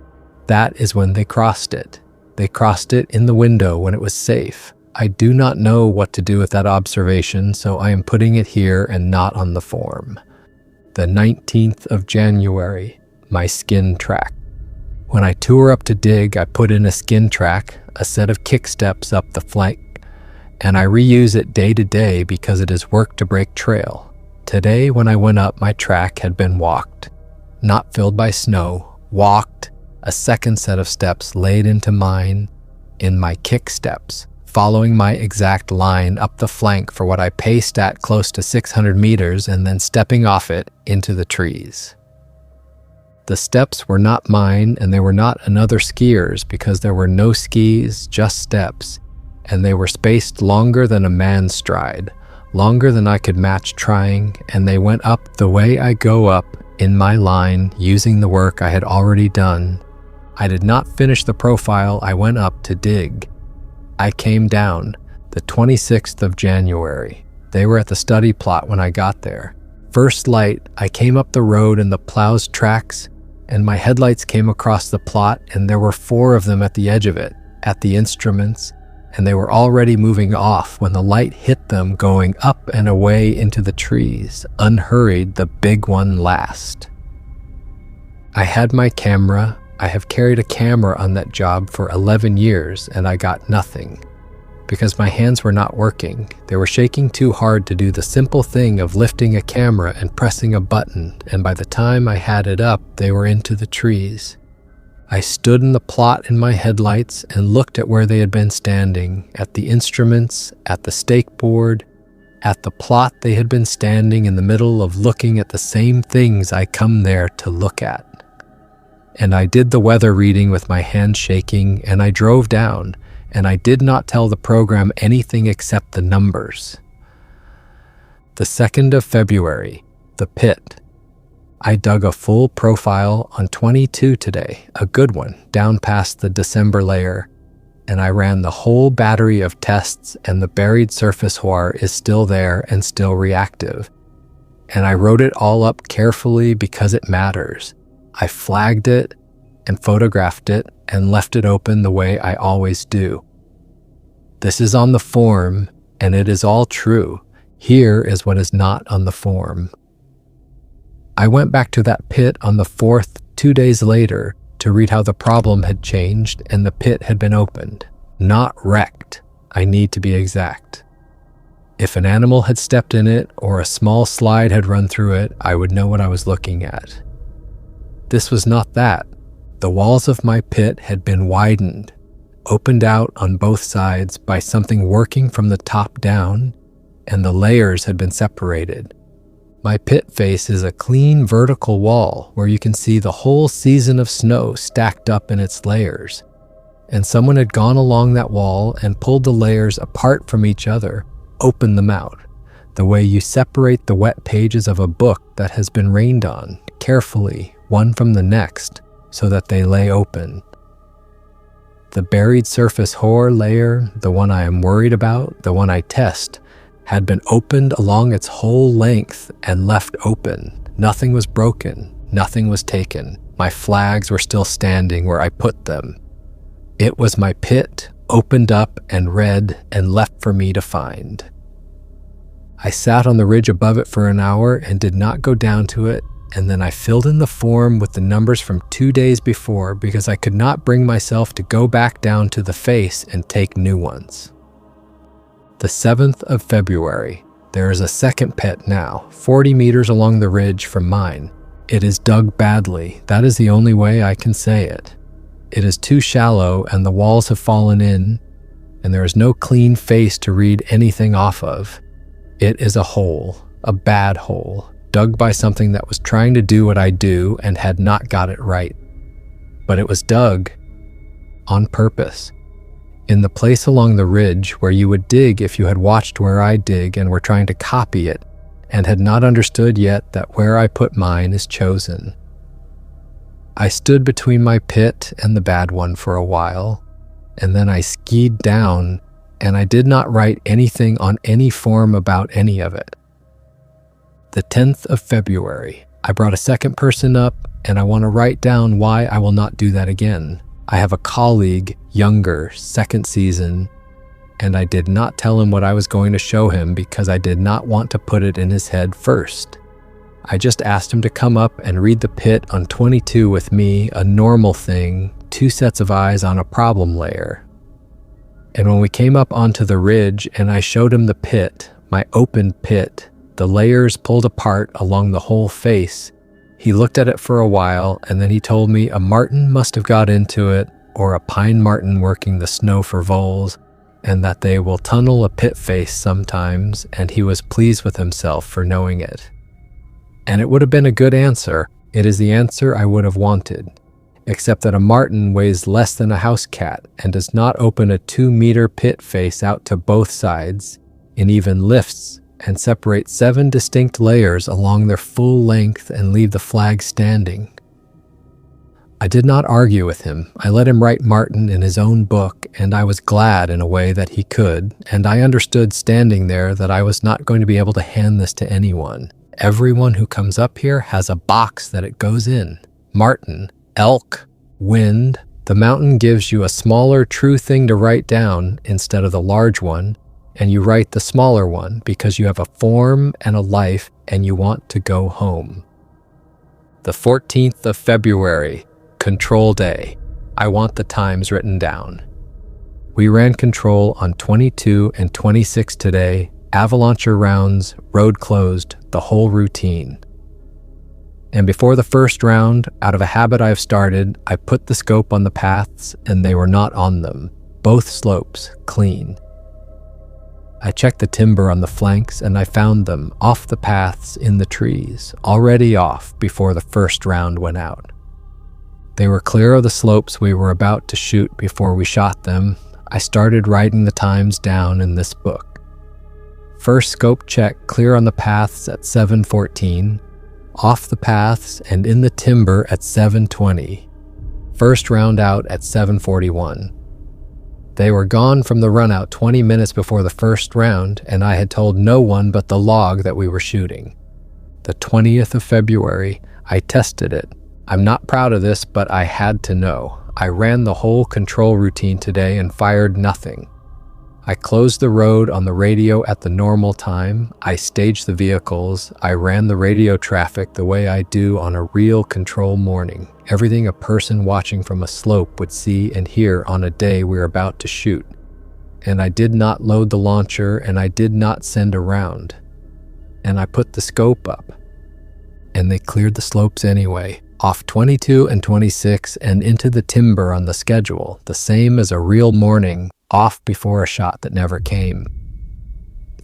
that is when they crossed it. They crossed it in the window when it was safe. I do not know what to do with that observation, so I am putting it here and not on the form. The 19th of January, my skin track. When I tour up to dig, I put in a skin track, a set of kick steps up the flank, and I reuse it day to day because it is work to break trail. Today, when I went up, my track had been walked, not filled by snow, walked, a second set of steps laid into mine in my kick steps, following my exact line up the flank for what I paced at close to 600 meters and then stepping off it into the trees. The steps were not mine and they were not another skier's because there were no skis, just steps, and they were spaced longer than a man's stride, longer than I could match trying, and they went up the way I go up in my line using the work I had already done. I did not finish the profile I went up to dig. I came down the 26th of January. They were at the study plot when I got there. First light, I came up the road in the plow's tracks, and my headlights came across the plot, and there were 4 of them at the edge of it, at the instruments, and they were already moving off when the light hit them going up and away into the trees, unhurried, the big one last. I had my camera. I have carried a camera on that job for 11 years and I got nothing because my hands were not working. They were shaking too hard to do the simple thing of lifting a camera and pressing a button, and by the time I had it up, they were into the trees. I stood in the plot in my headlights and looked at where they had been standing, at the instruments, at the stake board, at the plot they had been standing in the middle of looking at the same things I come there to look at. And I did the weather reading with my hand shaking, and I drove down, and I did not tell the program anything except the numbers. The 2nd of February, the pit. I dug a full profile on 22 today, a good one, down past the December layer, and I ran the whole battery of tests, and the buried surface hoar is still there and still reactive. And I wrote it all up carefully because it matters. I flagged it and photographed it and left it open the way I always do. This is on the form, and it is all true. Here is what is not on the form. I went back to that pit on the 4th, 2 days later, to read how the problem had changed and the pit had been opened. Not wrecked. I need to be exact. If an animal had stepped in it or a small slide had run through it, I would know what I was looking at. This was not that. The walls of my pit had been widened, opened out on both sides by something working from the top down, and the layers had been separated. My pit face is a clean vertical wall where you can see the whole season of snow stacked up in its layers, and someone had gone along that wall and pulled the layers apart from each other, opened them out, the way you separate the wet pages of a book that has been rained on, carefully, one from the next, so that they lay open. The buried surface hoar layer, the one I am worried about, the one I test, had been opened along its whole length and left open. Nothing was broken, nothing was taken. My flags were still standing where I put them. It was my pit, opened up and read and left for me to find. I sat on the ridge above it for an hour and did not go down to it, and then I filled in the form with the numbers from 2 days before because I could not bring myself to go back down to the face and take new ones. The 7th of February. There is a second pit now, 40 meters along the ridge from mine. It is dug badly. That is the only way I can say it. It is too shallow and the walls have fallen in, and there is no clean face to read anything off of. It is a hole, a bad hole, dug by something that was trying to do what I do and had not got it right. But it was dug on purpose. in the place along the ridge where you would dig if you had watched where I dig and were trying to copy it, and had not understood yet that where I put mine is chosen. I stood between my pit and the bad one for a while, and then I skied down, and I did not write anything on any form about any of it. The 10th of February, I brought a second person up, and I want to write down why I will not do that again. I have a colleague, younger, second season, and I did not tell him what I was going to show him because I did not want to put it in his head first. I just asked him to come up and read the pit on 22 with me, a normal thing, 2 sets of eyes on a problem layer. And when we came up onto the ridge and I showed him the pit, my open pit, the layers pulled apart along the whole face, he looked at it for a while, and then he told me a marten must have got into it, or a pine marten working the snow for voles, and that they will tunnel a pit face sometimes, and he was pleased with himself for knowing it. And it would have been a good answer. It is the answer I would have wanted, except that a marten weighs less than a house cat and does not open a 2-meter pit face out to both sides, and even lifts and separate 7 distinct layers along their full length and leave the flag standing. I did not argue with him. I let him write marten in his own book, and I was glad in a way that he could, and I understood standing there that I was not going to be able to hand this to anyone. Everyone who comes up here has a box that it goes in. Marten, elk, wind. The mountain gives you a smaller true thing to write down instead of the large one, and you write the smaller one because you have a form and a life and you want to go home. The 14th of February, Control Day. I want the times written down. We ran control on 22 and 26 today, avalanche rounds, road closed, the whole routine. And before the first round, out of a habit I've started, I put the scope on the paths and they were not on them. Both slopes, clean. I checked the timber on the flanks and I found them off the paths in the trees, already off before the first round went out. They were clear of the slopes we were about to shoot before we shot them. I started writing the times down in this book. First scope check clear on the paths at 7:14, off the paths and in the timber at 7:20. First round out at 7:41. They were gone from the runout 20 minutes before the first round, and I had told no one but the log that we were shooting. The 20th of February, I tested it. I'm not proud of this, but I had to know. I ran the whole control routine today and fired nothing. I closed the road on the radio at the normal time. I staged the vehicles. I ran the radio traffic the way I do on a real control morning. Everything a person watching from a slope would see and hear on a day we're about to shoot. And I did not load the launcher, and I did not send a round. And I put the scope up. And they cleared the slopes anyway, off 22 and 26 and into the timber on the schedule, the same as a real morning, off before a shot that never came.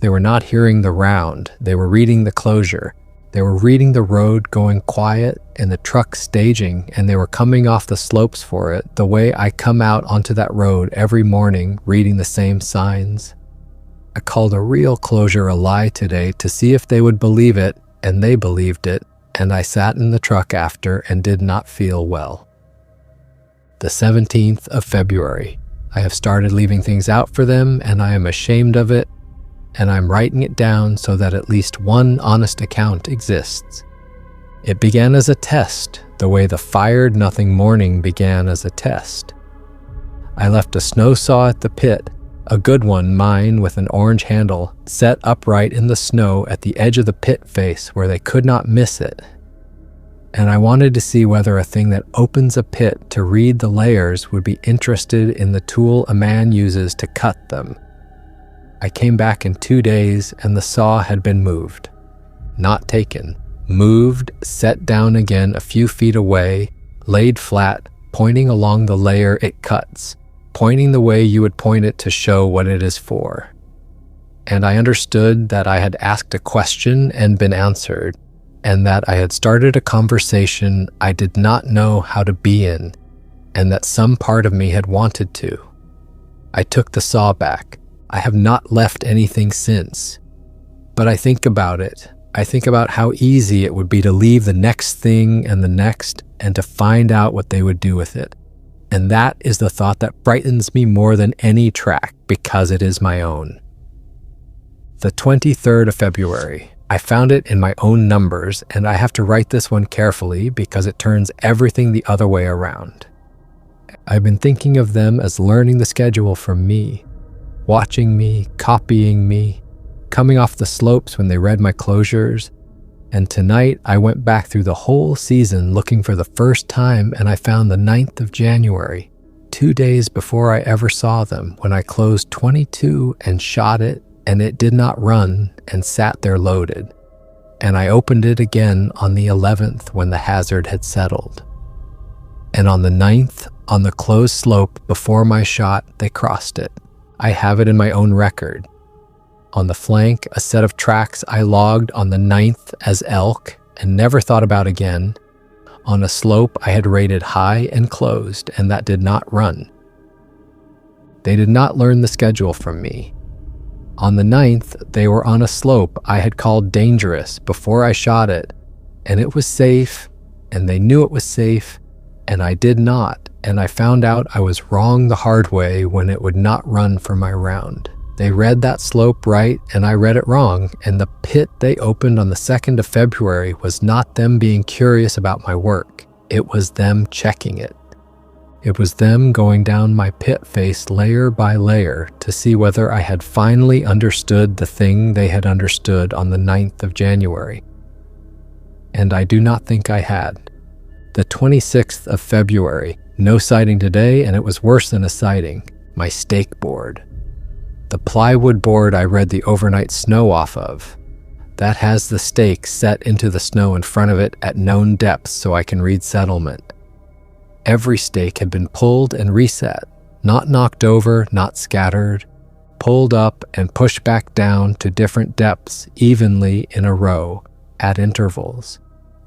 They were not hearing the round. They were reading the closure. They were reading the road going quiet and the truck staging, and they were coming off the slopes for it the way I come out onto that road every morning reading the same signs. I called a real closure a lie today to see if they would believe it, and they believed it, and I sat in the truck after and did not feel well. The 17th of February. I have started leaving things out for them, and I am ashamed of it, and I'm writing it down so that at least one honest account exists. It began as a test, the way the fired nothing morning began as a test. I left a snow saw at the pit, a good one, mine with an orange handle, set upright in the snow at the edge of the pit face where they could not miss it. And I wanted to see whether a thing that opens a pit to read the layers would be interested in the tool a man uses to cut them. I came back in 2 days and the saw had been moved. Not taken. Moved, set down again a few feet away, laid flat, pointing along the layer it cuts, pointing the way you would point it to show what it is for. And I understood that I had asked a question and been answered, and that I had started a conversation I did not know how to be in, and that some part of me had wanted to. I took the saw back. I have not left anything since. But I think about it. I think about how easy it would be to leave the next thing and the next and to find out what they would do with it. And that is the thought that frightens me more than any track because it is my own. The 23rd of February. I found it in my own numbers, and I have to write this one carefully because it turns everything the other way around. I've been thinking of them as learning the schedule from me, watching me, copying me, coming off the slopes when they read my closures, and tonight I went back through the whole season looking for the first time, and I found the 9th of January, 2 days before I ever saw them, when I closed 22 and shot it, and it did not run and sat there loaded. And I opened it again on the 11th when the hazard had settled. And on the 9th, on the closed slope before my shot, they crossed it. I have it in my own record. On the flank, a set of tracks I logged on the 9th as elk and never thought about again. On a slope I had rated high and closed, and that did not run. They did not learn the schedule from me. On the 9th, they were on a slope I had called dangerous before I shot it, and it was safe, and they knew it was safe, and I did not, and I found out I was wrong the hard way when it would not run for my round. They read that slope right, and I read it wrong, and the pit they opened on the 2nd of February was not them being curious about my work. It was them checking it. It was them going down my pit face layer by layer to see whether I had finally understood the thing they had understood on the 9th of January. And I do not think I had. The 26th of February, no sighting today, and it was worse than a sighting, my stake board. The plywood board I read the overnight snow off of. That has the stake set into the snow in front of it at known depths so I can read settlement. Every stake had been pulled and reset, not knocked over, not scattered, pulled up and pushed back down to different depths evenly in a row, at intervals,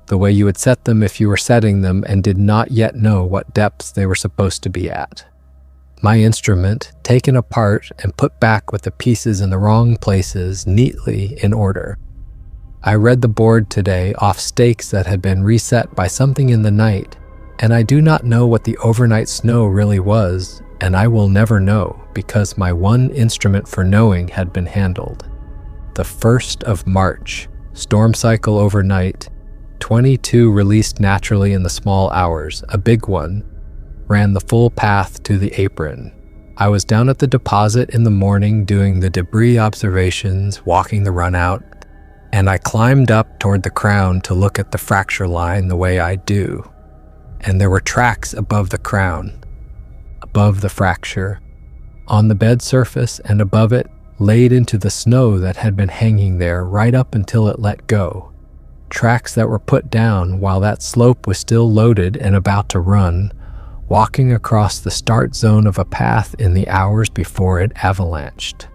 the way you would set them if you were setting them and did not yet know what depths they were supposed to be at. My instrument, taken apart and put back with the pieces in the wrong places, neatly in order. I read the board today off stakes that had been reset by something in the night, and I do not know what the overnight snow really was, and I will never know because my one instrument for knowing had been handled. The 1st of March, storm cycle overnight, 22 released naturally in the small hours, a big one, ran the full path to the apron. I was down at the deposit in the morning doing the debris observations, walking the run out, and I climbed up toward the crown to look at the fracture line the way I do. And there were tracks above the crown, above the fracture, on the bed surface and above it, laid into the snow that had been hanging there right up until it let go. Tracks that were put down while that slope was still loaded and about to run, walking across the start zone of a path in the hours before it avalanched.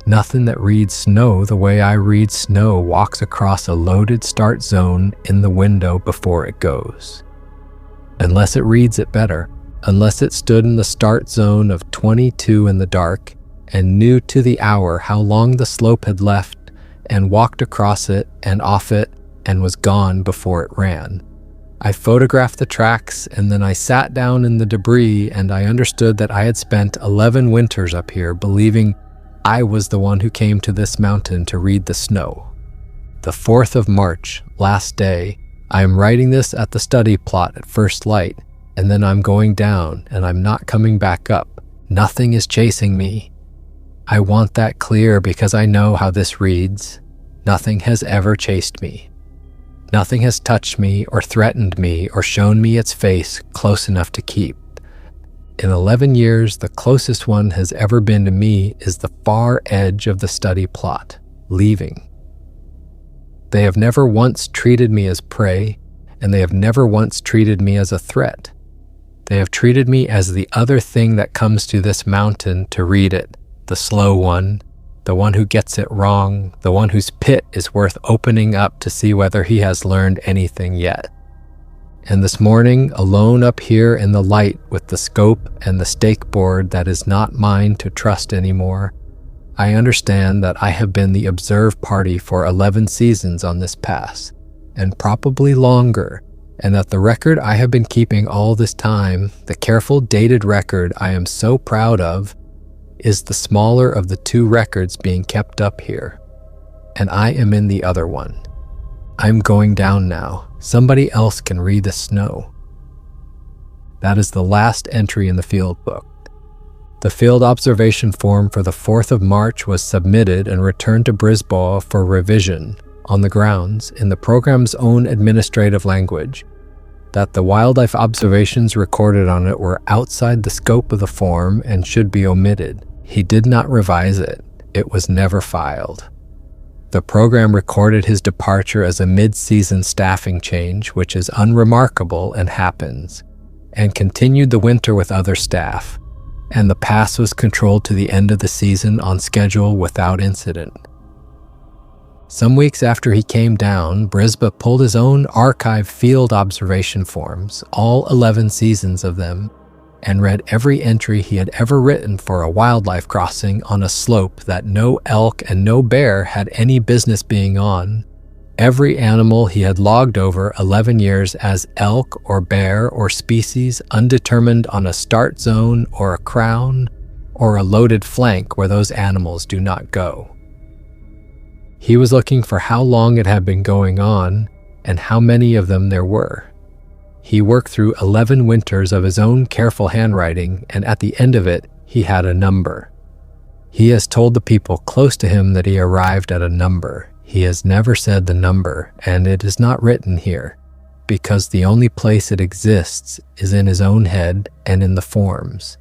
Nothing that reads snow the way I read snow walks across a loaded start zone in the window before it goes. Unless it reads it better, unless it stood in the start zone of 22 in the dark and knew to the hour how long the slope had left and walked across it and off it and was gone before it ran. I photographed the tracks and then I sat down in the debris and I understood that I had spent 11 winters up here believing I was the one who came to this mountain to read the snow. The 4th of March, last day, I am writing this at the study plot at first light, and then I'm going down, and I'm not coming back up. Nothing is chasing me. I want that clear because I know how this reads. Nothing has ever chased me. Nothing has touched me or threatened me or shown me its face close enough to keep. In 11 years, the closest one has ever been to me is the far edge of the study plot, leaving. They have never once treated me as prey, and they have never once treated me as a threat. They have treated me as the other thing that comes to this mountain to read it, the slow one, the one who gets it wrong, the one whose pit is worth opening up to see whether he has learned anything yet. And this morning, alone up here in the light with the scope and the stake board that is not mine to trust anymore, I understand that I have been the observed party for 11 seasons on this pass, and probably longer, and that the record I have been keeping all this time, the careful dated record I am so proud of, is the smaller of the two records being kept up here, and I am in the other one. I'm going down now. Somebody else can read the snow. That is the last entry in the field book. The field observation form for the 4th of March was submitted and returned to Brisbane for revision on the grounds, in the program's own administrative language, that the wildlife observations recorded on it were outside the scope of the form and should be omitted. He did not revise it. It was never filed. The program recorded his departure as a mid-season staffing change, which is unremarkable and happens, and continued the winter with other staff, and the pass was controlled to the end of the season on schedule without incident. Some weeks after he came down, Brisbane pulled his own archive field observation forms, all 11 seasons of them, and read every entry he had ever written for a wildlife crossing on a slope that no elk and no bear had any business being on. Every animal he had logged over 11 years as elk or bear or species undetermined on a start zone or a crown or a loaded flank where those animals do not go. He was looking for how long it had been going on and how many of them there were. He worked through 11 winters of his own careful handwriting, and at the end of it, he had a number. He has told the people close to him that he arrived at a number. He has never said the number, and it is not written here, because the only place it exists is in his own head and in the forms,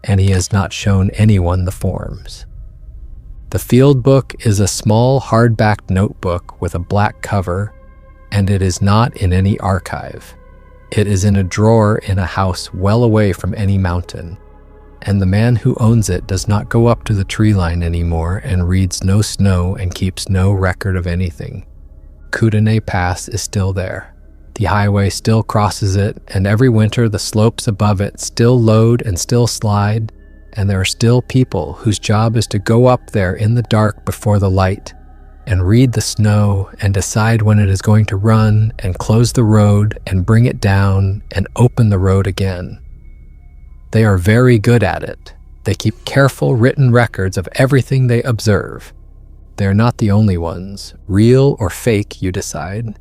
and he has not shown anyone the forms. The field book is a small hardback notebook with a black cover, and it is not in any archive. It is in a drawer in a house well away from any mountain, and the man who owns it does not go up to the tree line anymore and reads no snow and keeps no record of anything. Kootenay Pass is still there. The highway still crosses it, and every winter the slopes above it still load and still slide, and there are still people whose job is to go up there in the dark before the light and read the snow and decide when it is going to run and close the road and bring it down and open the road again. They are very good at it. They keep careful written records of everything they observe. They are not the only ones, real or fake, you decide.